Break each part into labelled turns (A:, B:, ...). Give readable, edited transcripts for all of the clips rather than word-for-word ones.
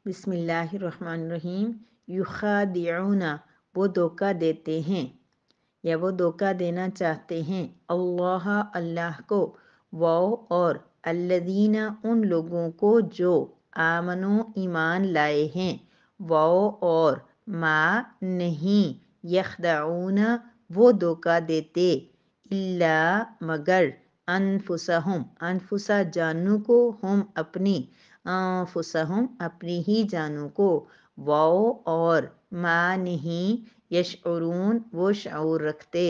A: بسم اللہ الرحمن الرحیم۔ یخادعون، وہ دھوکہ دیتے ہیں یا وہ دھوکہ دینا چاہتے ہیں، اللہ، اللہ کو، وہ اور الذین، ان لوگوں کو جو آمنو، ایمان لائے ہیں، وہ اور ما، نہیں، یخدعون، وہ دھوکہ دیتے، الا، مگر، انفسہم، انفسا، جانوں کو، ہم، اپنی، انفسہم، اپنی ہی جانوں کو، وہ اور ما، نہیں، یشعرون، وہ شعور رکھتے۔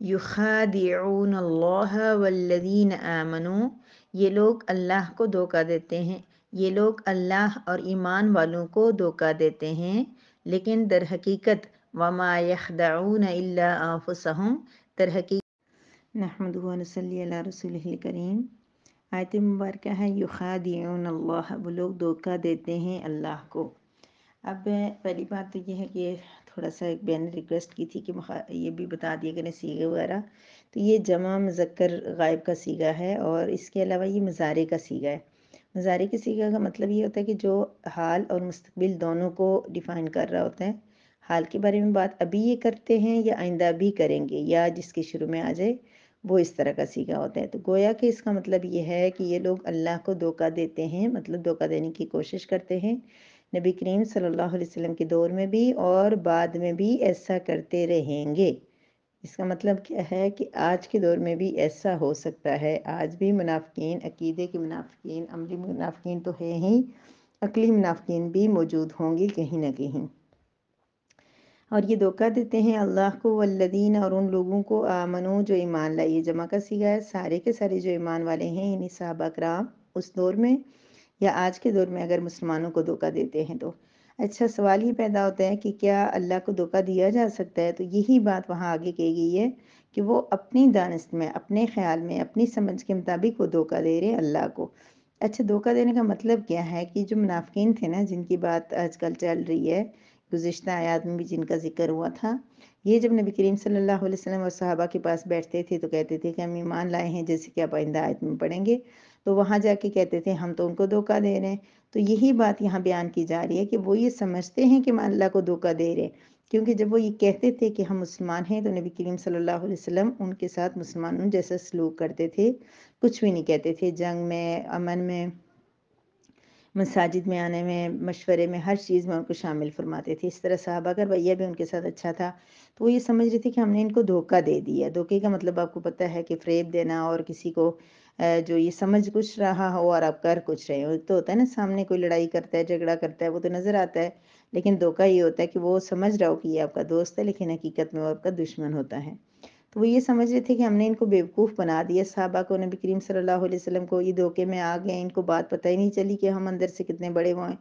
A: یخادعون اللہ والذین آمنوا، یہ لوگ اللہ کو دھوکہ دیتے ہیں، یہ لوگ اللہ اور ایمان والوں کو دھوکہ دیتے ہیں، لیکن در حقیقت وما یخدعون الا انفسہم، در حقیقت نحمدہ و نصلی علی رسولہ الکریم۔ آیت مبارکہ ہے یخادعون اللہ، وہ لوگ دھوکہ دیتے ہیں اللہ کو۔ اب پہلی بات تو یہ ہے کہ تھوڑا سا ایک بہن نے ریکویسٹ کی تھی کہ یہ بھی بتا دیے کریں صیغے وغیرہ، تو یہ جمع مذکر غائب کا صیغہ ہے، اور اس کے علاوہ یہ مضارع کا صیغہ ہے۔ مضارع کے صیغہ کا مطلب یہ ہوتا ہے کہ جو حال اور مستقبل دونوں کو ڈیفائن کر رہا ہوتا ہے۔ حال کے بارے میں بات ابھی یہ کرتے ہیں یا آئندہ بھی کریں گے، یا جس کے شروع میں آ جائے وہ اس طرح کا صیغہ ہوتا ہے۔ تو گویا کہ اس کا مطلب یہ ہے کہ یہ لوگ اللہ کو دھوکہ دیتے ہیں، مطلب دھوکہ دینے کی کوشش کرتے ہیں، نبی کریم صلی اللہ علیہ وسلم کے دور میں بھی اور بعد میں بھی ایسا کرتے رہیں گے۔ اس کا مطلب کیا ہے کہ آج کے دور میں بھی ایسا ہو سکتا ہے، آج بھی منافقین، عقیدے کے منافقین، عملی منافقین تو ہیں ہی، عقلی منافقین بھی موجود ہوں گے کہیں نہ کہیں، اور یہ دھوکہ دیتے ہیں اللہ کو، والذین، اور ان لوگوں کو، آمنو، جو ایمان لائے، جمع کا صیغہ ہے، سارے کے سارے جو ایمان والے ہیں، یعنی صحابہ کرام اس دور میں یا آج کے دور میں اگر مسلمانوں کو دھوکہ دیتے ہیں تو۔ اچھا، سوال یہ پیدا ہوتا ہے کہ کیا اللہ کو دھوکہ دیا جا سکتا ہے؟ تو یہی بات وہاں آگے کہی گئی ہے کہ وہ اپنی دانست میں، اپنے خیال میں، اپنی سمجھ کے مطابق وہ دھوکہ دے رہے ہیں اللہ کو۔ اچھا، دھوکہ دینے کا مطلب کیا ہے کہ جو منافقین تھے نا، جن کی بات آج کل چل رہی ہے، گزشتہ آیات میں بھی جن کا ذکر ہوا تھا، یہ جب نبی کریم صلی اللہ علیہ وسلم اور صحابہ کے پاس بیٹھتے تھے تو کہتے تھے کہ ہم ایمان لائے ہیں، جیسے کہ آپ آئندہ آیت میں پڑھیں گے، تو وہاں جا کے کہتے تھے ہم تو ان کو دھوکہ دے رہے ہیں۔ تو یہی بات یہاں بیان کی جا رہی ہے کہ وہ یہ سمجھتے ہیں کہ ہم اللہ کو دھوکہ دے رہے ہیں، کیونکہ جب وہ یہ کہتے تھے کہ ہم مسلمان ہیں تو نبی کریم صلی اللہ علیہ وسلم ان کے ساتھ مسلمانوں جیسا سلوک کرتے تھے، کچھ بھی نہیں کہتے تھے، جنگ میں، امن میں، مساجد میں آنے میں، مشورے میں، ہر چیز میں ان کو شامل فرماتے تھے۔ اس طرح صحابہ کا رویہ بھی ان کے ساتھ اچھا تھا، تو وہ یہ سمجھ رہے تھے کہ ہم نے ان کو دھوکہ دے دیا۔ دھوکے کا مطلب آپ کو پتہ ہے کہ فریب دینا، اور کسی کو جو یہ سمجھ کچھ رہا ہو اور آپ کر کچھ رہے ہو۔ تو ہوتا ہے نا، سامنے کوئی لڑائی کرتا ہے، جھگڑا کرتا ہے، وہ تو نظر آتا ہے، لیکن دھوکہ یہ ہوتا ہے کہ وہ سمجھ رہا ہو کہ یہ آپ کا دوست ہے، لیکن حقیقت میں وہ آپ کا دشمن ہوتا ہے۔ تو وہ یہ سمجھ رہے تھے کہ ہم نے ان کو بیوقوف بنا دیا، صحابہ کو، نبی کریم صلی اللہ علیہ وسلم کو، یہ دھوکے میں آ گئے، ان کو بات پتہ ہی نہیں چلی کہ ہم اندر سے کتنے بڑے وہ ہیں۔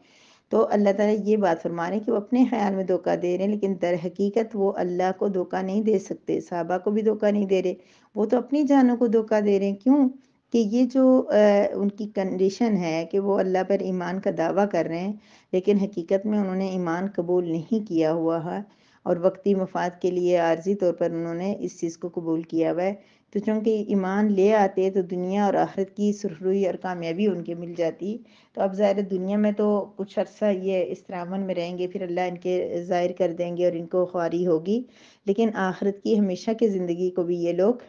A: تو اللہ تعالیٰ یہ بات فرما رہے ہیں کہ وہ اپنے خیال میں دھوکہ دے رہے ہیں، لیکن در حقیقت وہ اللہ کو دھوکہ نہیں دے سکتے، صحابہ کو بھی دھوکہ نہیں دے رہے، وہ تو اپنی جانوں کو دھوکہ دے رہے ہیں۔ کیوں کہ یہ جو ان کی کنڈیشن ہے کہ وہ اللہ پر ایمان کا دعویٰ کر رہے ہیں، لیکن حقیقت میں انہوں نے ایمان قبول نہیں کیا ہوا ہے، اور وقتی مفاد کے لیے عارضی طور پر انہوں نے اس چیز کو قبول کیا ہوا ہے۔ تو چونکہ ایمان لے آتے تو دنیا اور آخرت کی سرخروئی اور کامیابی ان کے مل جاتی، تو اب ظاہر دنیا میں تو کچھ عرصہ یہ اس طرح امن میں رہیں گے، پھر اللہ ان کے ظاہر کر دیں گے اور ان کو خواری ہوگی، لیکن آخرت کی ہمیشہ کی زندگی کو بھی یہ لوگ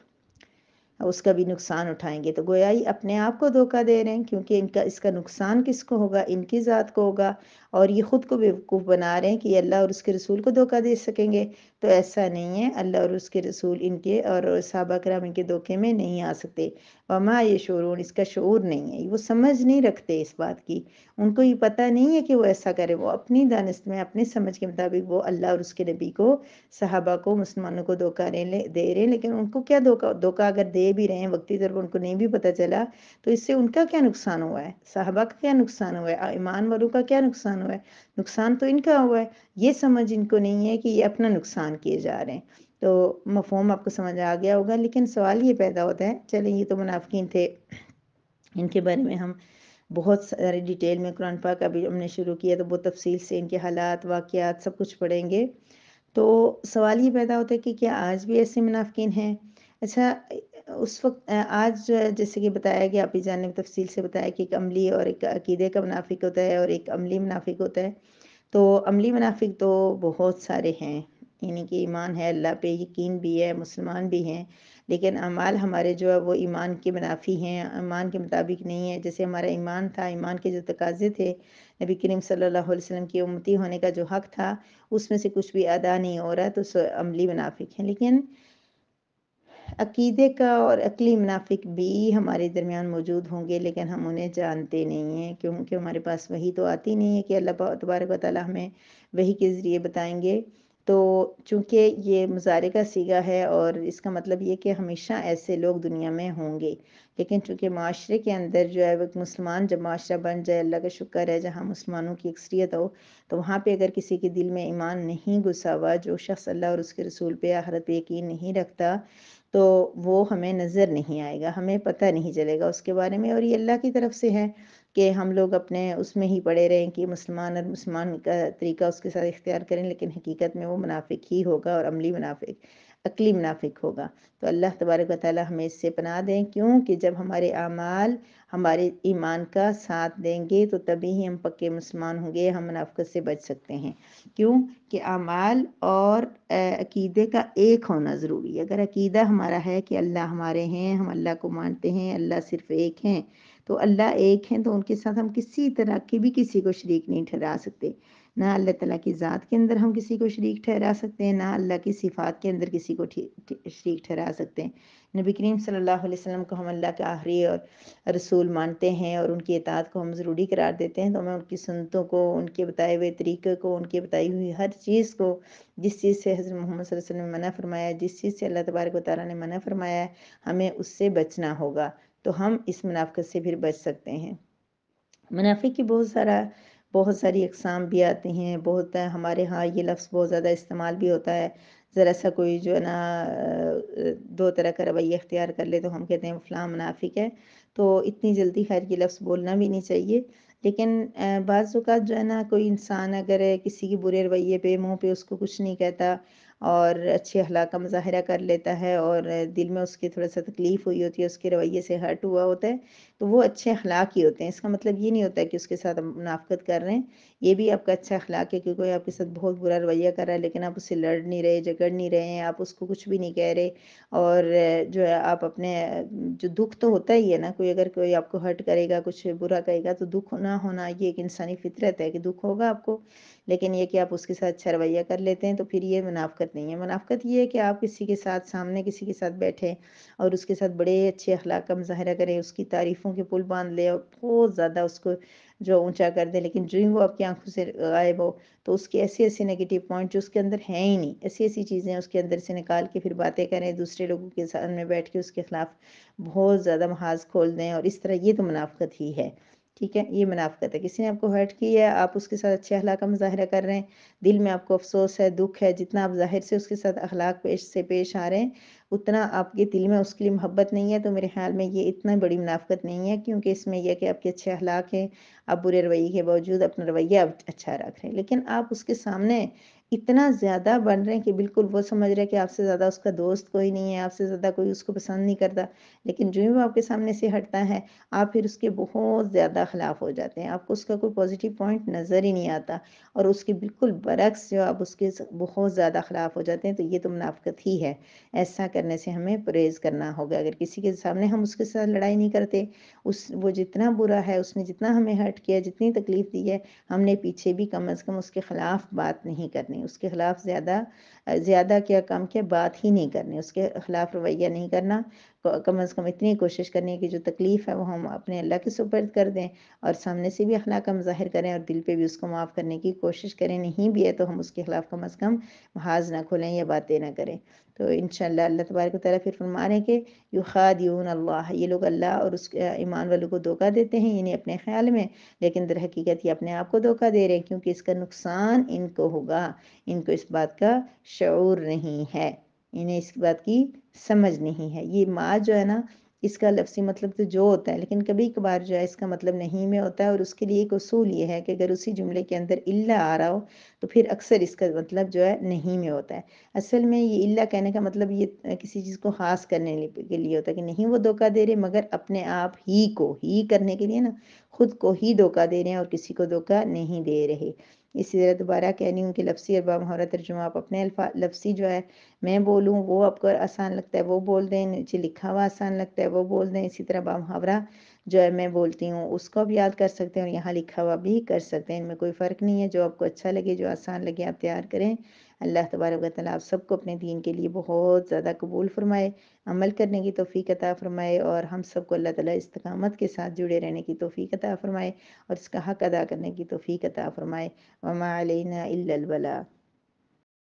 A: اس کا بھی نقصان اٹھائیں گے۔ تو گویا ہی اپنے آپ کو دھوکہ دے رہے ہیں، کیونکہ اس کا نقصان کس کو ہوگا؟ ان کی ذات کو ہوگا، اور یہ خود کو بیوقوف بنا رہے ہیں کہ یہ اللہ اور اس کے رسول کو دھوکہ دے سکیں گے۔ تو ایسا نہیں ہے، اللہ اور اس کے رسول ان کے اور صحابہ کرام ان کے دھوکے میں نہیں آ سکتے۔ وما یشعرون، اس کا شعور نہیں ہے، وہ سمجھ نہیں رکھتے اس بات کی، ان کو یہ پتہ نہیں ہے کہ وہ ایسا کرے، وہ اپنی دانست میں، اپنی سمجھ کے مطابق وہ اللہ اور اس کے نبی کو، صحابہ کو، مسلمانوں کو دھوکہ دے رہے ہیں، لیکن ان کو کیا دھوکہ اگر دے بھی رہے ہیں وقتی طور پر ان کو نہیں بھی پتہ چلا، تو اس سے ان کا کیا نقصان ہوا ہے؟ صحابہ کا کیا نقصان ہوا ہے؟ ایمان والوں کا کیا نقصان ہوا ہے؟ نقصان تو ان کا ہوا ہے، یہ سمجھ ان کو نہیں ہے کہ یہ اپنا نقصان کیے جا رہے ہیں۔ تو مفہوم آپ کو سمجھ آ گیا ہوگا، لیکن سوال یہ پیدا ہوتا ہے، چلیں یہ تو منافقین تھے، ان کے بارے میں ہم بہت سارے ڈیٹیل میں قرآن پاک ابھی ہم نے شروع کیا تو بہت تفصیل سے ان کے حالات، واقعات، سب کچھ پڑھیں گے۔ تو سوال یہ پیدا ہوتا ہے کہ کیا آج بھی ایسے منافقین ہیں؟ اچھا، اس وقت آج جیسے کہ بتایا گیا، آپ ہی جان نے تفصیل سے بتایا کہ ایک عملی اور ایک عقیدے کا منافق ہوتا ہے اور ایک عملی منافق ہوتا ہے۔ تو عملی منافق تو بہت سارے ہیں، یعنی کہ ایمان ہے، اللہ پہ یقین بھی ہے، مسلمان بھی ہیں، لیکن اعمال ہمارے جو ہے وہ ایمان کے منافی ہیں، ایمان کے مطابق نہیں ہے۔ جیسے ہمارا ایمان تھا، ایمان کے جو تقاضے تھے، نبی کریم صلی اللہ علیہ وسلم کی امتی ہونے کا جو حق تھا، اس میں سے کچھ بھی ادا نہیں ہو رہا، تو عملی منافق ہیں۔ لیکن عقیدے کا اور عقلی منافق بھی ہمارے درمیان موجود ہوں گے، لیکن ہم انہیں جانتے نہیں ہیں، کیونکہ ہمارے پاس وحی تو آتی نہیں ہے کہ اللہ تبارک و تعالیٰ ہمیں وحی کے ذریعے بتائیں گے۔ تو چونکہ یہ مضارع کا صیغہ ہے اور اس کا مطلب یہ کہ ہمیشہ ایسے لوگ دنیا میں ہوں گے، لیکن چونکہ معاشرے کے اندر جو ہے وہ مسلمان جب معاشرہ بن جائے، اللہ کا شکر ہے جہاں مسلمانوں کی اکثریت ہو، تو وہاں پہ اگر کسی کے دل میں ایمان نہیں گھسا ہوا، جو شخص اللہ اور اس کے رسول پہ، آخرت پہ یقین نہیں رکھتا، تو وہ ہمیں نظر نہیں آئے گا، ہمیں پتہ نہیں چلے گا اس کے بارے میں۔ اور یہ اللہ کی طرف سے ہے کہ ہم لوگ اپنے اس میں ہی پڑے رہیں کہ مسلمان اور مسلمان کا طریقہ اس کے ساتھ اختیار کریں، لیکن حقیقت میں وہ منافق ہی ہوگا اور عملی منافق، عقلی منافق ہوگا۔ تو اللہ تبارک و تعالی ہمیں اس سے پناہ دیں، کیونکہ جب ہمارے اعمال ہمارے ایمان کا ساتھ دیں گے تو تبھی ہی ہم پکے مسلمان ہوں گے، ہم منافقت سے بچ سکتے ہیں۔ کیوں کہ اعمال اور عقیدے کا ایک ہونا ضروری ہے۔ اگر عقیدہ ہمارا ہے کہ اللہ ہمارے ہیں، ہم اللہ کو مانتے ہیں، اللہ صرف ایک ہیں، تو اللہ ایک ہیں، تو ان کے ساتھ ہم کسی طرح کی بھی کسی کو شریک نہیں ٹھہرا سکتے۔ نہ اللہ تعالیٰ کی ذات کے اندر ہم کسی کو شریک ٹھہرا سکتے ہیں، نہ اللہ کی صفات کے اندر کسی کو شریک ٹھہرا سکتے ہیں۔ نبی کریم صلی اللہ علیہ وسلم کو ہم اللہ کے آخری اور رسول مانتے ہیں اور ان کی اطاعت کو ہم ضروری قرار دیتے ہیں، تو ہمیں ان کی سنتوں کو، ان کے بتائے ہوئے طریقے کو، ان کی بتائی ہوئی ہر چیز کو، جس چیز سے حضرت محمد صلی اللہ علیہ وسلم نے منع فرمایا ہے، جس چیز سے اللہ تبارک و تعالیٰ نے منع فرمایا ہے، ہمیں اس سے بچنا ہوگا، تو ہم اس منافقت سے پھر بچ سکتے ہیں۔ منافق کی بہت ساری اقسام بھی آتی ہیں، ہمارے ہاں یہ لفظ بہت زیادہ استعمال بھی ہوتا ہے۔ ذرا سا کوئی جو ہے نا دو طرح کا رویہ اختیار کر لے تو ہم کہتے ہیں فلاں منافق ہے، تو اتنی جلدی خیر یہ لفظ بولنا بھی نہیں چاہیے۔ لیکن بعض اوقات جو ہے نا کوئی انسان اگر کسی کی برے رویے پہ، منہ پہ اس کو کچھ نہیں کہتا اور اچھے اخلاق کا مظاہرہ کر لیتا ہے، اور دل میں اس کی تھوڑا سا تکلیف ہوئی ہوتی ہے، اس کے رویے سے ہرٹ ہوا ہوتا ہے، تو وہ اچھے اخلاق ہی ہوتے ہیں۔ اس کا مطلب یہ نہیں ہوتا کہ اس کے ساتھ منافقت کر رہے ہیں، یہ بھی آپ کا اچھا اخلاق ہے کہ کوئی آپ کے ساتھ بہت برا رویہ کر رہا ہے لیکن آپ اس سے لڑ نہیں رہے، جھگڑ نہیں رہے ہیں، آپ اس کو کچھ بھی نہیں کہہ رہے، اور جو ہے آپ اپنے جو دکھ تو ہوتا ہی ہے نا، اگر کوئی آپ کو ہرٹ کرے گا، کچھ برا کہے گا، تو دکھ نہ ہونا یہ ایک انسانی فطرت ہے کہ دکھ ہوگا آپ کو، لیکن یہ کہ آپ اس کے ساتھ اچھا رویہ کر لیتے ہیں، تو پھر یہ منافقت نہیں ہے۔ منافقت یہ ہے کہ آپ کسی کے ساتھ، سامنے کسی کے ساتھ بیٹھے اور اس کے ساتھ بڑے اچھے اخلاق کا مظاہرہ کریں، اس کی تعریفوں کے پل باندھ لے اور بہت زیادہ اس کو جو اونچا کر دیں، لیکن جو ہی وہ آپ کی آنکھوں سے غائب ہو تو اس کے ایسے نیگیٹو پوائنٹ جو اس کے اندر ہیں ہی نہیں، ایسی چیزیں اس کے اندر سے نکال کے پھر باتیں کریں، دوسرے لوگوں کے سامنے بیٹھ کے اس کے خلاف بہت زیادہ محاذ کھول دیں، اور اس طرح یہ تو منافقت ہی ہے۔ ٹھیک ہے، یہ منافقت ہے، کسی نے آپ کو ہرٹ کی ہے، آپ اس کے ساتھ اچھے اخلاق کا مظاہرہ کر رہے ہیں، دل میں آپ کو افسوس ہے، دکھ ہے، جتنا آپ ظاہر سے اس کے ساتھ اخلاق پیش آ رہے ہیں، اتنا آپ کے دل میں اس کے لیے محبت نہیں ہے، تو میرے خیال میں یہ اتنا بڑی منافقت نہیں ہے، کیونکہ اس میں یہ کہ آپ کے اچھے اخلاق ہیں، آپ برے رویے کے باوجود اپنا رویہ اچھا رکھ رہے ہیں، لیکن آپ اس کے سامنے اتنا زیادہ بن رہے ہیں کہ بالکل وہ سمجھ رہے ہیں کہ آپ سے زیادہ اس کا دوست کوئی نہیں ہے، آپ سے زیادہ کوئی اس کو پسند نہیں کرتا، لیکن جو ہی وہ آپ کے سامنے سے ہٹتا ہے، آپ پھر اس کے بہت زیادہ خلاف ہو جاتے ہیں، آپ کو اس کا کوئی پازیٹیو پوائنٹ نظر ہی نہیں آتا، اور اس کے بالکل برعکس جو آپ اس کے بہت زیادہ خلاف ہو جاتے ہیں، تو یہ تو منافقت ہی ہے۔ ایسا کرنے سے ہمیں پرہیز کرنا ہوگا۔ اگر کسی کے سامنے ہم اس کے ساتھ لڑائی نہیں کرتے، وہ جتنا برا ہے، اس نے جتنا ہمیں ہرٹ کیا، جتنی تکلیف دی ہے، ہم نے پیچھے بھی کم از کم اس کے خلاف بات نہیں کرنی، اس کے خلاف زیادہ کیا کم کیا بات ہی نہیں کرنی، اس کے خلاف رویہ نہیں کرنا، کم از کم اتنی کوشش کرنی ہے کہ جو تکلیف ہے وہ ہم اپنے اللہ کے سپرد کر دیں، اور سامنے سے بھی اخلاق کا مظاہر کریں اور دل پہ بھی اس کو معاف کرنے کی کوشش کریں، نہیں بھی ہے تو ہم اس کے خلاف کم از کم محاذ نہ کھولیں یا باتیں نہ کریں۔ تو انشاءاللہ اللہ تبارک و تعالیٰ پھر فرما رہے ہیں کہ یخادعون اللہ، یہ لوگ اللہ اور اس ایمان والوں کو دھوکہ دیتے ہیں، یعنی اپنے خیال میں، لیکن در حقیقت یہ اپنے آپ کو دھوکہ دے رہے ہیں، کیونکہ اس کا نقصان ان کو ہوگا، ان کو اس بات کا شعور نہیں ہے، انہیں اس بات کی سمجھ نہیں ہے۔ یہ ما جو ہے نا اس کا لفظی مطلب تو جو ہوتا ہے، لیکن کبھی کبھار جو ہے اس کا مطلب نہیں میں ہوتا ہے، اور اس کے لیے ایک اصول یہ ہے کہ اگر اسی جملے کے اندر الا آ رہا ہو تو پھر اکثر اس کا مطلب جو ہے نہیں میں ہوتا ہے۔ اصل میں یہ الا کہنے کا مطلب یہ کسی چیز کو خاص کرنے کے لیے ہوتا ہے کہ نہیں وہ دھوکہ دے رہے، مگر اپنے آپ ہی کو ہی کرنے کے لیے نا، خود کو ہی دھوکہ دے رہے ہیں اور کسی کو دھوکہ نہیں دے رہے۔ اسی طرح دوبارہ کہہ رہی ہوں کہ لفظی اور بامحاورہ ترجمہ آپ اپنے لفظی جو ہے میں بولوں وہ آپ کو آسان لگتا ہے وہ بول دیں، نیچے لکھا ہوا آسان لگتا ہے وہ بول دیں۔ اسی طرح بامحاورہ جو ہے میں بولتی ہوں اس کو بھی یاد کر سکتے ہیں اور یہاں لکھا ہوا بھی کر سکتے ہیں، ان میں کوئی فرق نہیں ہے، جو آپ کو اچھا لگے جو آسان لگے آپ تیار کریں۔ اللہ تبارک و تعالیٰ آپ سب کو اپنے دین کے لیے بہت زیادہ قبول فرمائے، عمل کرنے کی توفیق عطا فرمائے، اور ہم سب کو اللہ تعالیٰ استقامت کے ساتھ جڑے رہنے کی توفیق عطا فرمائے اور اس کا حق ادا کرنے کی توفیق عطا فرمائے۔ وما علینا الا البلاغ۔